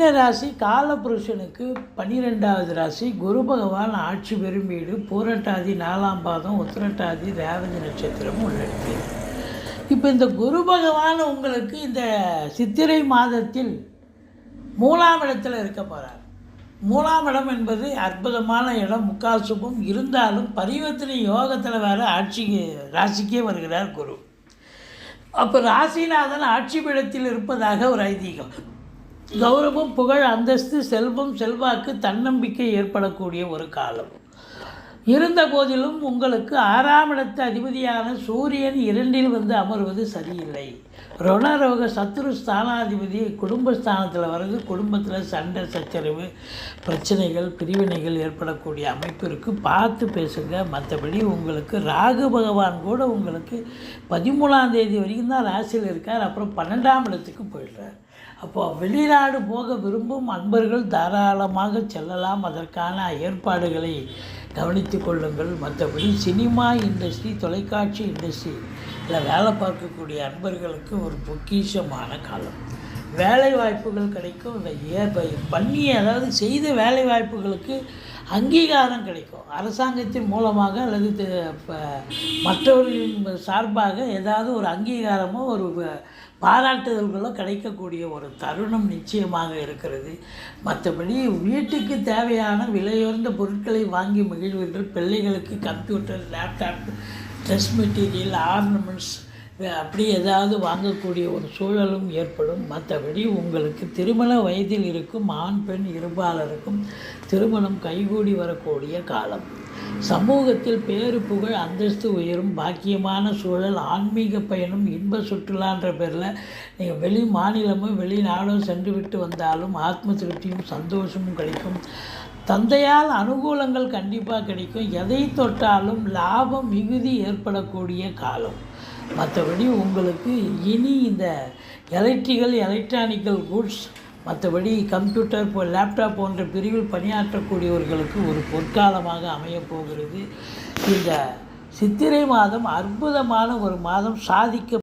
மீன ராசி காலபுருஷனுக்கு 12வது ராசி. குரு பகவான் ஆட்சி பெறும் வீடு. பூரட்டாதி 4ஆம் பாதம், உத்திரட்டாதி, ரேவதி நட்சத்திரம் உள்ளது. இப்போ இந்த குரு பகவான் உங்களுக்கு இந்த சித்திரை மாதத்தில் 3ஆம் இடத்தில் இருக்க போகிறார். 3ஆம் இடம் என்பது அற்புதமான இடம், முக்கால் சுபம். இருந்தாலும் பரிவர்த்தனை யோகத்தில் வேறு ராசிக்கே வருகிறார் குரு. அப்போ ராசிநாதன் ஆட்சி பீடத்தில் இருப்பதாக ஒரு ஐதீகம். கௌரவம், புகழ், அந்தஸ்து, செல்வம், செல்வாக்கு, தன்னம்பிக்கை ஏற்படக்கூடிய ஒரு காலம். இருந்த போதிலும் உங்களுக்கு 6ஆம் இடத்து அதிபதியான சூரியன் 2இல் வந்து அமர்வது சரியில்லை. ருணரோக சத்துரு ஸ்தானாதிபதி குடும்பஸ்தானத்தில் வர்றது குடும்பத்தில் சண்டை சச்சரவு, பிரச்சனைகள், பிரிவினைகள் ஏற்படக்கூடிய அமைப்பு இருக்குது. பார்த்து பேசுங்க. மற்றபடி உங்களுக்கு ராகு பகவான் கூட உங்களுக்கு 13ஆம் தேதி வரைக்கும் தான் ராசியில் இருக்கார். அப்புறம் 12ஆம் இடத்துக்கு போயிடுறார். அப்போது வெளிநாடு போக விரும்பும் அன்பர்கள் தாராளமாக செல்லலாம். அதற்கான ஏற்பாடுகளை கவனித்து கொள்ளுங்கள். மற்றபடி சினிமா இண்டஸ்ட்ரி, தொலைக்காட்சி இண்டஸ்ட்ரி இதில் வேலை பார்க்கக்கூடிய அன்பர்களுக்கு ஒரு பொக்கிஷமான காலம். வேலை வாய்ப்புகள் கிடைக்கும். அதாவது செய்த வேலை வாய்ப்புகளுக்கு அங்கீகாரம் கிடைக்கும். அரசாங்கத்தின் மூலமாக அல்லது மற்றவர்களின் சார்பாக ஏதாவது ஒரு அங்கீகாரமோ ஒரு பாராட்டுதல்களோ கிடைக்கக்கூடிய ஒரு தருணம் நிச்சயமாக இருக்கிறது. மற்றபடி வீட்டுக்கு தேவையான விலையுயர்ந்த பொருட்களை வாங்கி மகிழ்வீர்கள். பிள்ளைகளுக்கு computer, laptop, dress material, ornaments அப்படி ஏதாவது வாங்கக்கூடிய ஒரு சூழலும் ஏற்படும். மற்றபடி உங்களுக்கு திருமண வயதில் இருக்கும் ஆண் பெண் இருபாலருக்கும் திருமணம் கைகூடி வரக்கூடிய காலம். சமூகத்தில் பேரு, புகழ், அந்தஸ்து உயரும். பாக்கியமான சூழல். ஆன்மீக பயணம், இன்ப சுற்றுலான்ற பேரில் நீங்கள் வெளி மாநிலமும் வெளிநாடும் சென்று விட்டு வந்தாலும் ஆத்ம திருப்தியும் சந்தோஷமும் கிடைக்கும். தந்தையால் அனுகூலங்கள் கண்டிப்பாக கிடைக்கும். எதை தொட்டாலும் லாபம் மிகுதி ஏற்படக்கூடிய காலம். மற்றபடி உங்களுக்கு இனி இந்த எலக்ட்ரானிக்கல் குட்ஸ், மற்றபடி கம்ப்யூட்டர், லேப்டாப் போன்ற பிரிவில் பணியாற்றக்கூடியவர்களுக்கு ஒரு பொற்காலமாக அமையப்போகிறது. இந்த சித்திரை மாதம் அற்புதமான ஒரு மாதம். சாதிக்க